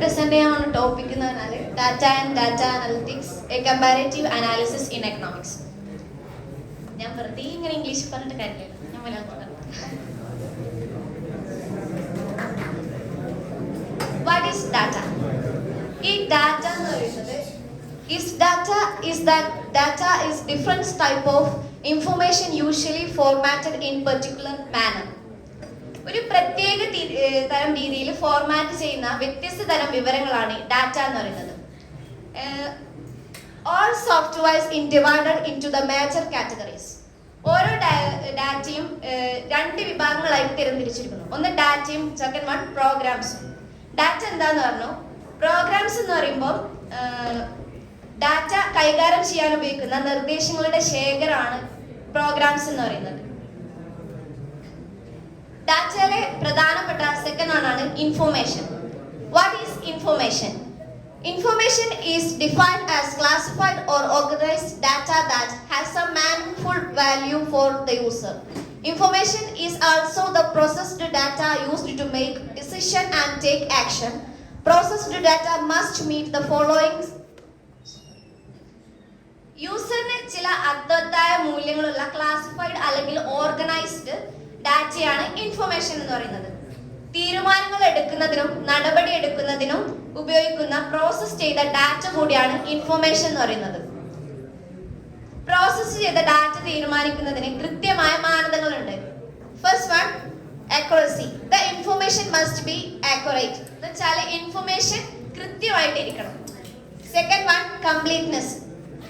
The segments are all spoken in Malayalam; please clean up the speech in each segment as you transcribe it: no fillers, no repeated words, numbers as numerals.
present ചെയ്യാനുള്ള ടോപ്പിക് എന്ന് പറഞ്ഞാൽ data and data analytics A comparative analysis in economics. ഞാൻ വെറുതെ ഇങ്ങനെ ഇംഗ്ലീഷ് പറഞ്ഞിട്ട് കാര്യമില്ല, ഞാൻ മലയാളത്തിൽ പറഞ്ഞു. What is data? ഈ ഡാറ്റ എന്ന് പറയുന്നത് data is different type of information usually formatted in particular manner. ഒരു പ്രത്യേക തരം രീതിയിൽ ഫോർമാറ്റ് ചെയ്യുന്ന വ്യത്യസ്ത തരം വിവരങ്ങളാണ് ഡാറ്റ എന്ന് പറയുന്നത്. All softwares is divided into the major categories. ഓരോ ഡാറ്റയും രണ്ട് വിഭാഗങ്ങളായിട്ട് തരംതിരിച്ചിരിക്കുന്നു. ഒന്ന് ഡാറ്റയും സെക്കൻഡ് വൺ പ്രോഗ്രാംസും. ഡാറ്റ എന്താന്ന് പറഞ്ഞു? പ്രോഗ്രാംസ് എന്ന് പറയുമ്പോൾ ഡാറ്റ കൈകാര്യം ചെയ്യാൻ ഉപയോഗിക്കുന്ന നിർദ്ദേശങ്ങളുടെ ശേഖരമാണ് പ്രോഗ്രാംസ് എന്ന് പറയുന്നത്. ഡാറ്റയിലെ പ്രധാനപ്പെട്ട സെക്കൻഡ് ആണ് information. What is information? Information is defined as classified or organized data that has some meaningful value for the user. Information is also the processed data used to make decision and take action. Processed data must meet the following. യൂസറിന് ചില അദ്വത്തായ മൂല്യങ്ങളുള്ള ക്ലാസിഫൈഡ് അല്ലെങ്കിൽ ഓർഗനൈസ്ഡ് ഡാറ്റയാണ് ഇൻഫർമേഷൻ എന്ന് പറയുന്നത്. തീരുമാനങ്ങൾ എടുക്കുന്നതിനും നടപടി എടുക്കുന്നതിനും ഉപയോഗിക്കുന്ന പ്രോസസ് ചെയ്ത ഡാറ്റ കൂടിയാണ് ഇൻഫർമേഷൻ എന്ന് പറയുന്നത്. പ്രോസസ് ചെയ്ത ഡാറ്റ തീരുമാനിക്കുന്നതിന് കൃത്യമായ മാനദണ്ഡങ്ങളുണ്ട്. First one, accuracy. The information must be accurate. എന്ന് വെച്ചാൽ ഇൻഫർമേഷൻ കൃത്യമായിട്ടിരിക്കണം. Second one, completeness.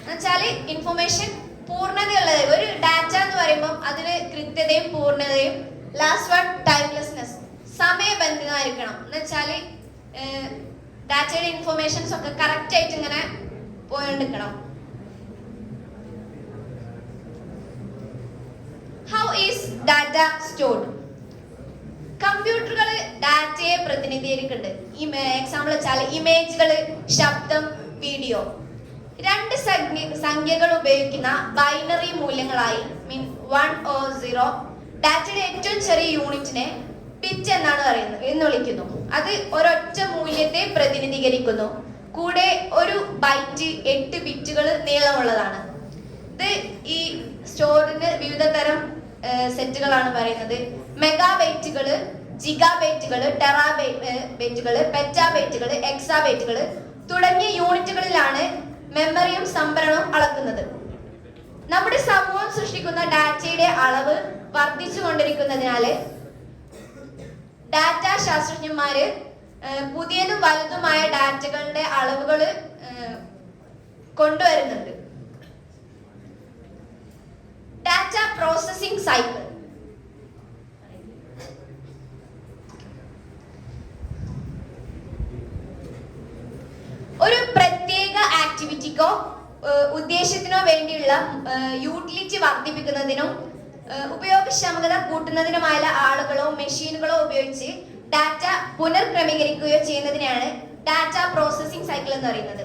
എന്ന് വെച്ചാൽ ഇൻഫർമേഷൻ പൂർണ്ണതയുള്ളത്. ഒരു ഡാറ്റ എന്ന് പറയുമ്പോൾ അതിന് കൃത്യതയും പൂർണ്ണതയും. Last one, ടൈംലെസ്നെസ്. സമയബന്ധിതമായിരിക്കണം. എന്ന് വെച്ചാൽ ഡാറ്റയുടെ ഇൻഫർമേഷൻസ് ഒക്കെ കറക്റ്റ് ആയിട്ട് ഇങ്ങനെ പോയോണ്ടിരിക്കണം. How is data stored? കമ്പ്യൂട്ടറുകൾ ഡാറ്റയെ പ്രതിനിധീകരിക്കുന്നുണ്ട്. എക്സാമ്പിൾ വെച്ചാൽ ഇമേജുകൾ, ശബ്ദം, വീഡിയോ. രണ്ട് സംഖ്യകൾ ഉപയോഗിക്കുന്ന ബൈനറി മൂല്യങ്ങളായി മീൻ 1 or 0 ഡാറ്റയുടെ ഏറ്റവും ചെറിയ യൂണിറ്റിനെ ബിറ്റ് എന്നാണ് പറയുന്നത് എന്ന് വിളിക്കുന്നു. അത് ഒരൊറ്റ മൂല്യത്തെ പ്രതിനിധീകരിക്കുന്നു. കൂടെ ഒരു ബൈറ്റ് 8 ബിറ്റുകൾ നീളമുള്ളതാണ്. ഇത് ഈ സ്റ്റോറിന് വിവിധ തരം സെറ്റുകളാണ് പറയുന്നത്. മെഗാബൈറ്റുകൾ, ജിഗാബൈറ്റുകൾ, ടെറാബൈറ്റുകൾ, പെറ്റാബൈറ്റുകൾ, എക്സാബൈറ്റുകൾ തുടങ്ങിയ യൂണിറ്റുകളിലാണ് മെമ്മറിയും സംഭരണവും അളക്കുന്നത്. നമ്മുടെ സമൂഹം സൃഷ്ടിക്കുന്ന ഡാറ്റയുടെ അളവ് വർദ്ധിച്ചുകൊണ്ടിരിക്കുന്നതിനാല് ഡാറ്റ ശാസ്ത്രജ്ഞന്മാര് പുതിയതും വലുതുമായ ഡാറ്റകളുടെ അളവുകൾ കൊണ്ടുവരുന്നുണ്ട്. Data processing cycle. ഒരു പ്രത്യേക ആക്ടിവിറ്റിക്കോ ഉദ്ദേശത്തിനോ വേണ്ടിയുള്ള യൂട്ടിലിറ്റി വർദ്ധിപ്പിക്കുന്നതിനും ഉപയോഗക്ഷമത കൂട്ടുന്നതിനുമായ ആളുകളോ മെഷീനുകളോ ഉപയോഗിച്ച് ഡാറ്റ പുനർക്രമീകരിക്കുകയോ ചെയ്യുന്നതിനാണ് ഡാറ്റ പ്രോസസ്സിംഗ് സൈക്കിൾ എന്ന് പറയുന്നത്.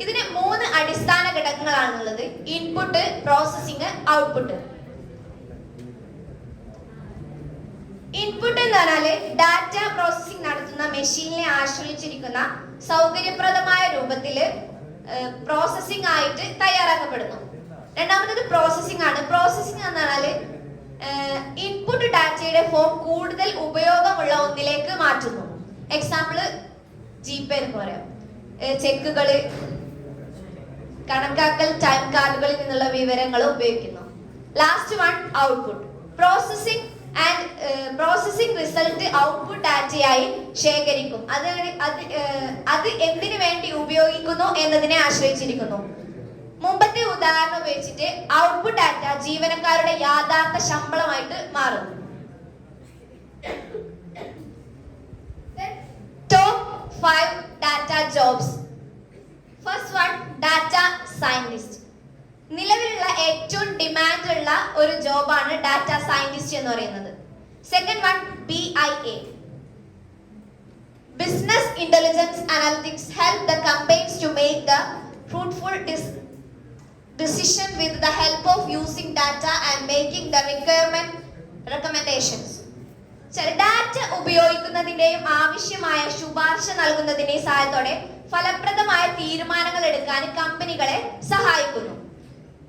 ഇതിന് 3 അടിസ്ഥാന ഘടകങ്ങളാണുള്ളത്: ഇൻപുട്ട്, പ്രോസസ്സിംഗ്, ഔട്ട്പുട്ട്. ഇൻപുട്ട് എന്ന് പറഞ്ഞാല് ഡാറ്റ പ്രോസസ്സിംഗ് നടത്തുന്ന മെഷീനിനെ ആശ്രയിച്ചിരിക്കുന്ന സൗകര്യപ്രദമായ രൂപത്തില് പ്രോസസ്സിംഗ് ആയിട്ട് തയ്യാറാക്കപ്പെടുന്നു. രണ്ടാമത്തേത് പ്രോസസ്സിംഗ് ആണ്. പ്രോസസ്സിംഗ് എന്ന് പറഞ്ഞാല് ഇൻപുട്ട് ഡാറ്റയുടെ ഫോം കൂടുതൽ ഉപയോഗമുള്ള ഒന്നിലേക്ക് മാറ്റുന്നു. എക്സാമ്പിള് ജിപേ എന്ന് പറയാം. ചെക്കുകള്, കണക്കാക്കൽ ടൈം കാർഡുകളിൽ നിന്നുള്ള വിവരങ്ങൾ ഉപയോഗിക്കുന്നു. Last one, output. Processing result output ഡാറ്റയായി ശേഖരിക്കും. അത് എന്തിനു വേണ്ടി ഉപയോഗിക്കുന്നു എന്നതിനെ ആശ്രയിച്ചിരിക്കുന്നു. മുമ്പത്തെ ഉദാഹരണം ഉപയോഗിച്ചിട്ട് ഔട്ട്പുട്ട് ഡാറ്റ ജീവനക്കാരുടെ യഥാർത്ഥ ശമ്പളമായിട്ട് മാറും. Top 5 data jobs. First one, data scientist. നിലവിലുള്ള ഏറ്റവും ഡിമാൻഡുള്ള ഒരു ജോബാണ് ഡാറ്റ സയന്റിസ്റ്റ് എന്ന് പറയുന്നത്. Second one, BIA. Business intelligence analytics help the companies to make the fruitful decision with the help of using data and making the recommendations. Data ഉപയോഗിക്കുന്നതിന്റെയും ആവശ്യമായ ശുപാർശ നൽകുന്നതിന്റെയും സഹായത്തോടെ ഫലപ്രദമായ തീരുമാനങ്ങൾ എടുക്കാൻ കമ്പനികളെ സഹായിക്കുന്നു.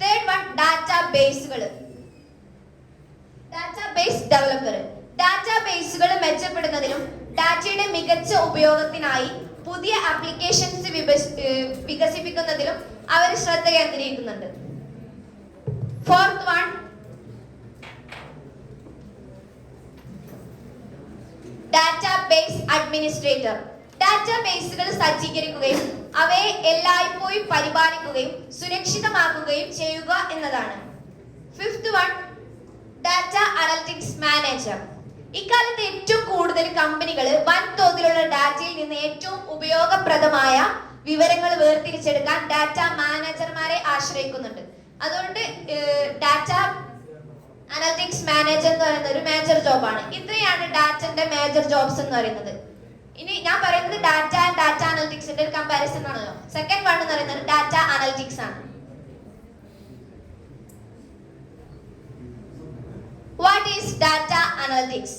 തേർഡ് വൺ, ഡാറ്റാബേസുകൾ. ഡാറ്റാബേസ് ഡെവലപ്പർ ഡാറ്റാബേസുകൾ മെച്ചപ്പെടുന്നതിലും ഡാറ്റയുടെ മികച്ച ഉപയോഗത്തിനായി പുതിയ ആപ്ലിക്കേഷൻസ് വികസിപ്പിക്കുന്നതിലും അവർ ശ്രദ്ധ കേന്ദ്രീകരിക്കുന്നുണ്ട്. Fourth one, database administrator. ഡാറ്റാബേസുകൾ സജ്ജീകരിക്കുകയും അവയെ എല്ലായ്പ്പോഴും പരിപാലിക്കുകയും സുരക്ഷിതമാക്കുകയും ചെയ്യുക എന്നതാണ്. Fifth one, data analytics manager. ഇക്കാലത്ത് ഏറ്റവും കൂടുതൽ കമ്പനികൾ വൻതോതിലുള്ള ഡാറ്റയിൽ നിന്ന് ഏറ്റവും ഉപയോഗപ്രദമായ വിവരങ്ങൾ വേർതിരിച്ചെടുക്കാൻ ഡാറ്റ മാനേജർമാരെ ആശ്രയിക്കുന്നുണ്ട്. അതുകൊണ്ട് ഡാറ്റ അനലിറ്റിക്സ് മാനേജർ എന്ന് പറയുന്നത് ഒരു മേജർ ജോബാണ്. ഇത്രയാണ് ഡാറ്റന്റെ മേജർ ജോബ്സ് എന്ന് പറയുന്നത്. ഇനി ഞാൻ പറയുന്നത് ഡാറ്റ ആൻഡ് ഡാറ്റ അനലിറ്റിക്സിന്റെ ഒരു കമ്പാരിസൺ ആണല്ലോ. സെക്കൻഡ് വൺ എന്ന് പറയുന്നത് ഡാറ്റ അനലിറ്റിക്സ് ആണ്. What is data analytics?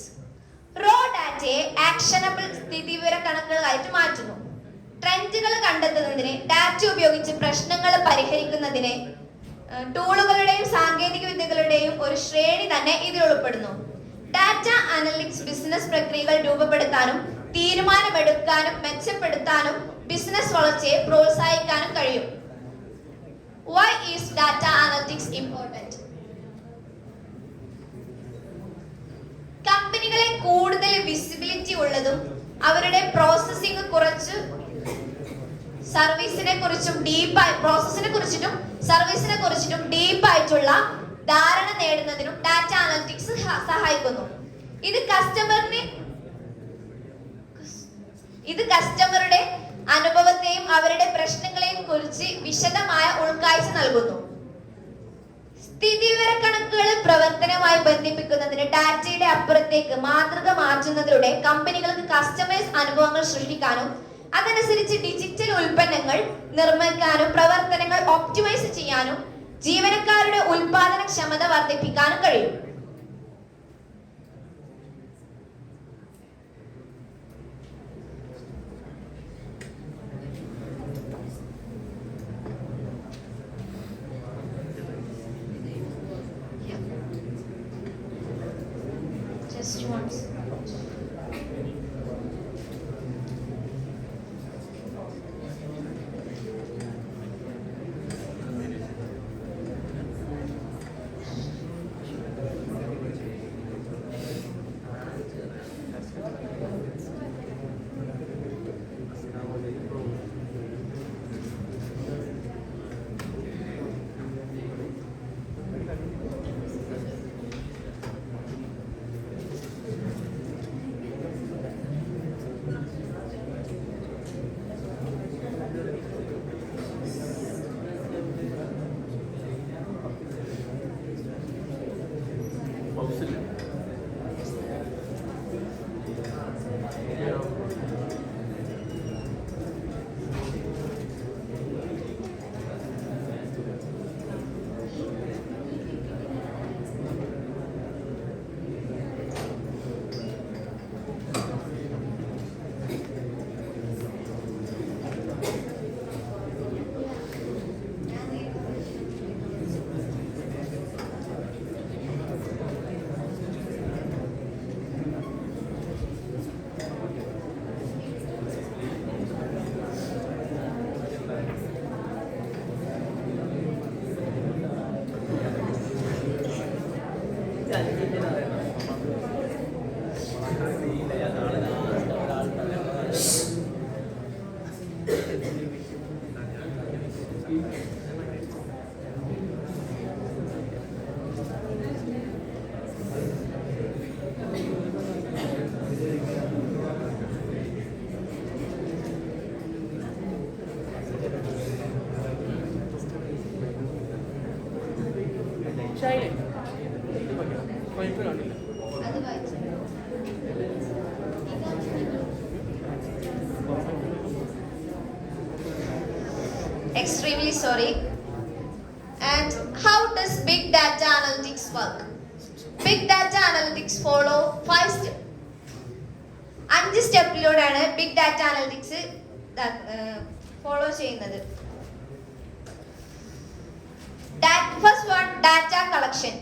Raw ഡാറ്റയെ ആക്ഷനബിൾ സ്ഥിതിവിവര കണക്കുകളായിട്ട് മാറ്റുന്നു. ട്രെൻഡുകൾ കണ്ടെത്തുന്നതിന്, ഡാറ്റ ഉപയോഗിച്ച് പ്രശ്നങ്ങൾ പരിഹരിക്കുന്നതിന് ടൂളുകളുടെയും സാങ്കേതിക വിദ്യകളുടെയും ഒരു ശ്രേണി തന്നെ ഇതിൽ ഉൾപ്പെടുന്നു. ഡാറ്റ അനലിറ്റിക്സ് ബിസിനസ് പ്രക്രിയകൾ രൂപപ്പെടുത്താനും തീരുമാനമെടുക്കാനും മെച്ചപ്പെടുത്താനും ബിസിനസ് വളർച്ചയെ പ്രോത്സാഹിക്കാനും കഴിയും. Why is data analytics important? കമ്പനികളെ കൂടുതൽ വിസിബിലിറ്റി ഉള്ളതും അവരുടെ പ്രോസസ്സിംഗ് കുറച്ച് സർവീസിനെ കുറിച്ചും ഡീപ്പായിട്ടുള്ള ധാരണ നേടുന്നതിനും ഡാറ്റ അനലിറ്റിക്സ് സഹായിക്കുന്നു. ഇത് കസ്റ്റമറുടെ അനുഭവത്തെയും അവരുടെ പ്രശ്നങ്ങളെയും കുറിച്ച് വിശദമായ ഉൾക്കാഴ്ച നൽകുന്നു. സ്ഥിതിവിവരക്കണക്കുകൾ പ്രവർത്തനവുമായി ബന്ധിപ്പിക്കുന്നതിന് ഡാറ്റയുടെ അപ്പുറത്തേക്ക് മാതൃക മാറ്റുന്നതിലൂടെ കമ്പനികൾക്ക് കസ്റ്റമേഴ്സ് അനുഭവങ്ങൾ സൃഷ്ടിക്കാനും അതനുസരിച്ച് ഡിജിറ്റൽ ഉൽപ്പന്നങ്ങൾ നിർമ്മിക്കാനും പ്രവർത്തനങ്ങൾ ഒപ്റ്റിമൈസ് ചെയ്യാനും ജീവനക്കാരുടെ ഉൽപാദനക്ഷമത വർദ്ധിപ്പിക്കാനും കഴിയും. Just once. Extremely sorry. And how does big data analytics work? Big data analytics follow 5 സ്റ്റെപ്പിലൂടെയാണ് ബിഗ് ഡാറ്റ അനലിറ്റിക്സ് ഫോളോ ചെയ്യുന്നത്. First one, data collection.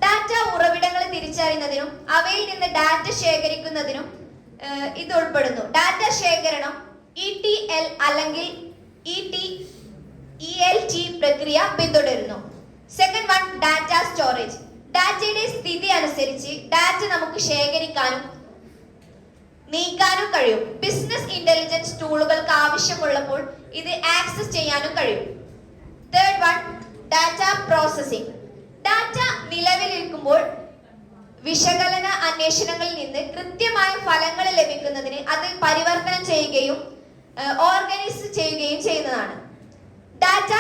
Data ഉറവിടങ്ങൾ തിരിച്ചറിയുന്നതിനും അവയിൽ നിന്ന് ഡാറ്റ ശേഖരിക്കുന്നതിനും ഇത് ഉൾപ്പെടുന്നു. ഡാറ്റ ശേഖരണം ETL അല്ലെങ്കിൽ ELT പ്രക്രിയ പിന്തുടരുന്നു. Second one, data storage. ഡാറ്റയുടെ സ്ഥിതി അനുസരിച്ച് ഡാറ്റ നമുക്ക് ശേഖരിക്കാനും നീക്കാനും കഴിയും. ബിസിനസ് ഇന്റലിജൻസ് ടൂളുകൾക്ക് ആവശ്യമുള്ളപ്പോൾ ഇത് ആക്സസ് ചെയ്യാനും കഴിയും. Third one, data processing. Data നിലവിലിരിക്കുമ്പോൾ വിശകലന അന്വേഷണങ്ങളിൽ നിന്ന് കൃത്യമായ ഫലങ്ങൾ ലഭിക്കുന്നതിന് അത് പരിവർത്തനം ചെയ്യുകയും ഓർഗനൈസ് ചെയ്യുകയും ചെയ്യുന്നതാണ്. ഡാറ്റ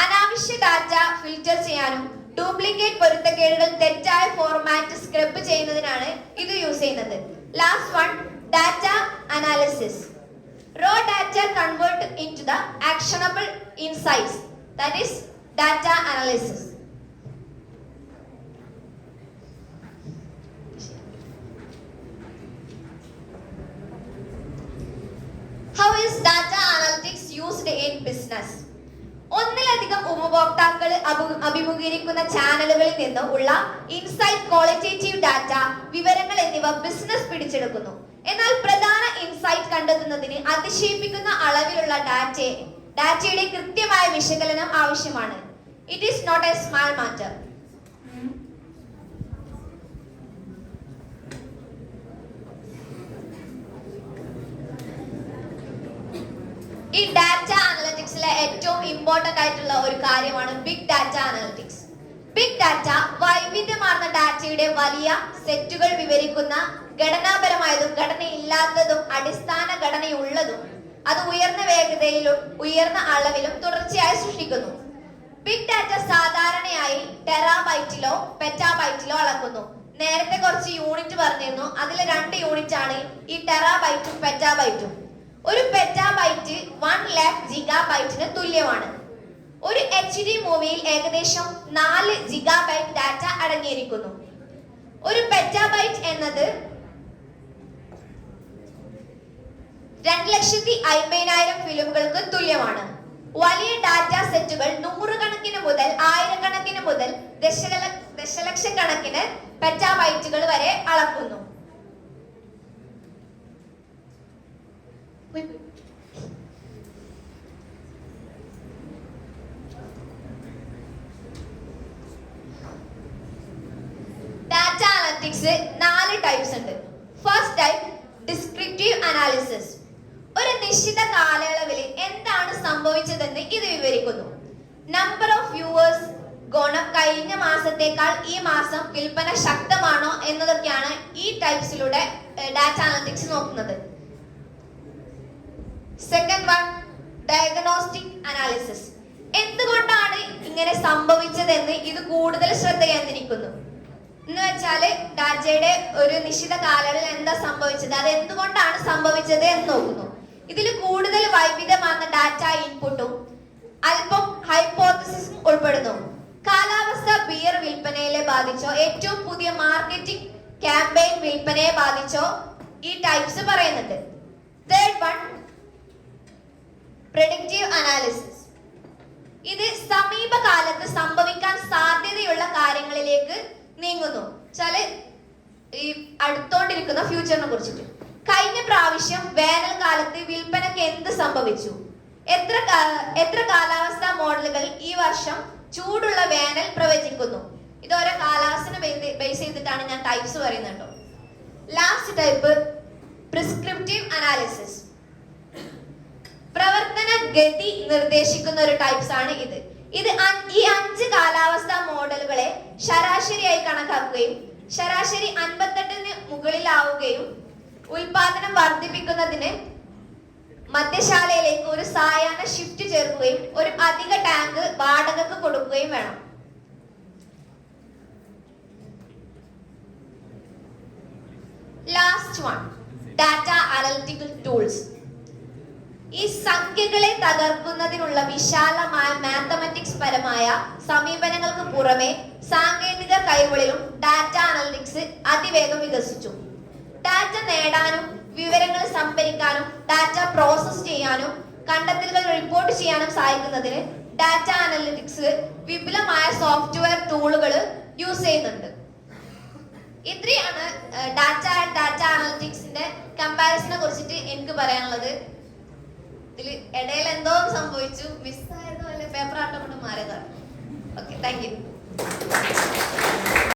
അനാവശ്യ ഡാറ്റ ഫിൽറ്റർ ചെയ്യാനും ഡ്യൂപ്ലിക്കേറ്റ് പൊരുത്തക്കേടുകൾ തെറ്റായ ഫോർമാറ്റ് സ്ക്രബ് ചെയ്യുന്നതിനാണ് ഇത് യൂസ് ചെയ്യുന്നത്. Last one, data analysis. Raw data converted into the actionable insights, that is data analysis. How is data analytics used in business? ഒന്നിലധികം ഉപഭോക്താക്കൾ അഭിമുഖീകരിക്കുന്ന ചാനലുകളിൽ നിന്ന് ഉള്ള ഇൻസൈറ്റ്, ക്വാളിറ്റേറ്റീവ് ഡാറ്റ, വിവരങ്ങൾ എന്നിവ ബിസിനസ് പിടിച്ചെടുക്കുന്നു. എന്നാൽ പ്രധാന ഇൻസൈറ്റ് കണ്ടെത്തുന്നതിന് അതിശയിപ്പിക്കുന്ന അളവിലുള്ള ഡാറ്റയുടെ കൃത്യമായ വിശകലനം ആവശ്യമാണ്. It is not a small matter. ഈ ഡാറ്റ അനലിറ്റിക്സിലെ ഏറ്റവും ഇമ്പോർട്ടന്റ് ആയിട്ടുള്ള ഒരു കാര്യമാണ് big data analytics. Big data വൈവിധ്യമാർന്ന ഡാറ്റയുടെ വലിയ സെറ്റുകൾ വിവരിക്കുന്ന ഘടനാപരമായതും ഘടനയില്ലാത്തതും അടിസ്ഥാന ഘടനയുള്ളതും അത് ഉയർന്ന വേഗതയിലും ഉയർന്ന അളവിലും തുടർച്ചയായി സൃഷ്ടിക്കുന്നു. ബിഗ് ഡാറ്റ സാധാരണയായി ടെറാബൈറ്റിലോ പെറ്റാബൈറ്റിലോ അളക്കുന്നു. നേരത്തെ കുറച്ച് യൂണിറ്റ് പറഞ്ഞിരുന്നു, അതിൽ 2 യൂണിറ്റ് ആണ് ഈ ടെറാബൈറ്റും പെറ്റാബൈറ്റും. ഒരു പെറ്റാബൈറ്റ് 1,00,000 ജിഗാബൈറ്റിന് തുല്യമാണ്. ഒരു HD മൂവിയിൽ ഏകദേശം 4 ജിഗാബൈറ്റ് ഡാറ്റ അടങ്ങിയിരിക്കുന്നു. ഒരു പെറ്റാബൈറ്റ് എന്നത് 2,50,000 ഫിലിമുകൾക്ക് തുല്യമാണ്. വലിയ ഡാറ്റ സെറ്റുകൾ 100 കണക്കിന് മുതൽ 1000 കണക്കിന് മുതൽ ദശലക്ഷക്കണക്കിന് പെറ്റാബൈറ്റുകൾ വരെ അളക്കുന്നു. ഡാറ്റ അനലിറ്റിക്സ് 4 ടൈപ്സ് ഉണ്ട്. First type, descriptive analysis. ഒരു നിശ്ചിത കാലയളവിൽ എന്താണ് സംഭവിച്ചതെന്ന് ഇത് വിവരിക്കുന്നു. നമ്പർ ഓഫ് വ്യൂവേഴ്സ് ഗുണം കഴിഞ്ഞ മാസത്തേക്കാൾ ഈ മാസം വിൽപ്പന ശക്തമാണോ എന്നതൊക്കെയാണ് ഈ ടൈപ്സിലൂടെ ഡാറ്റ അനലിറ്റിക്സ് നോക്കുന്നത്. Second one, diagnostic analysis. എന്തുകൊണ്ടാണ് ഇങ്ങനെ സംഭവിച്ചതെന്ന് ഇത് കൂടുതൽ ശ്രദ്ധ കേന്ദ്രീകരിക്കുന്നു. എന്ന് വെച്ചാല് ഡാറ്റയുടെ ഒരു നിശ്ചിത കാലയളവിൽ എന്താ സംഭവിച്ചത്, അത് എന്തുകൊണ്ടാണ് സംഭവിച്ചത് എന്ന് നോക്കുന്നു. ഇതിൽ കൂടുതൽ വൈവിധ്യമാർന്ന ഡാറ്റ ഇൻപുട്ടും അല്പം ഹൈപ്പോത്തസിസും ഉൾപ്പെടുന്നു. കാലാവസ്ഥ ബിയർ വിൽപ്പനയെ ബാധിച്ചോ ഏറ്റവും പുതിയ മാർക്കറ്റിംഗ് ക്യാമ്പയിൻ വിൽപ്പനയെ ബാധിച്ചോ ഈ ടൈപ്സ് പറയുന്നുണ്ട്. Third one, predictive analysis. ഇത് സമീപകാലത്ത് സംഭവിക്കാൻ സാധ്യതയുള്ള കാര്യങ്ങളിലേക്ക് നീങ്ങുന്നു. ഈ അടുത്തോണ്ടിരിക്കുന്ന ഫ്യൂച്ചറിനെ കുറിച്ചിട്ട്. കഴിഞ്ഞ പ്രാവശ്യം വേനൽക്കാലത്ത് വിൽപ്പനക്ക് എന്ത് സംഭവിച്ചു, എത്ര കാലാവസ്ഥാ മോഡലുകൾ ഈ വർഷം ചൂടുള്ള വേനൽ പ്രവചിക്കുന്നു. ഇത് ഓരോ കാലാവസ്ഥനെ ബേസ് ചെയ്തിട്ടാണ് ഞാൻ ടൈപ്സ് പറയുന്നുണ്ടോ. Last type, prescriptive analysis. പ്രവർത്തന ഗതി നിർദ്ദേശിക്കുന്ന ഒരു ടൈപ്സ് ആണ് ഇത്. ഈ 5 കാലാവസ്ഥാ മോഡലുകളെ ശരാശരിയായി കണക്കാക്കുകയും ശരാശരി 58-ന് മുകളിലാവുകയും ഉൽപാദനം വർദ്ധിപ്പിക്കുന്നതിന് മദ്യശാലയിലേക്ക് ഒരു സായാഹ്ന ഷിഫ്റ്റ് ചേർക്കുകയും ഒരു അധിക ടാങ്ക് വാടകയ്ക്ക് കൊടുക്കുകയും വേണം. Last one, data analytical tools. ഈ സംഖ്യകളെ തകർക്കുന്നതിനുള്ള വിശാലമായ മാത്തമാറ്റിക്സ് പരമായ സമീപനങ്ങൾക്ക് പുറമെ സാങ്കേതിക കഴിവുകളിലും ഡാറ്റ അനലിറ്റിക്സ് അതിവേഗം വികസിച്ചു. ഡാറ്റ നേടാനും വിവരങ്ങൾ സംഭരിക്കാനും ഡാറ്റ പ്രോസസ് ചെയ്യാനും കണ്ടെത്തലുകൾ റിപ്പോർട്ട് ചെയ്യാനും സഹായിക്കുന്നതിന് ഡാറ്റ അനലിറ്റിക്സ് വിപുലമായ സോഫ്റ്റ്വെയർ ടൂളുകൾ യൂസ് ചെയ്യുന്നുണ്ട്. ഇത്രയാണ് ഡാറ്റ അനലിറ്റിക്സിന്റെ കമ്പാരിസനെ കുറിച്ചിട്ട് എനിക്ക് പറയാനുള്ളത്. ഇതിൽ ഇടയിൽ എന്തോ സംഭവിച്ചു, മിസ്സായതോ അല്ലെ പേപ്പർ ആട്ടം കൊണ്ട് മാറിയതാണ്. Okay, thank you.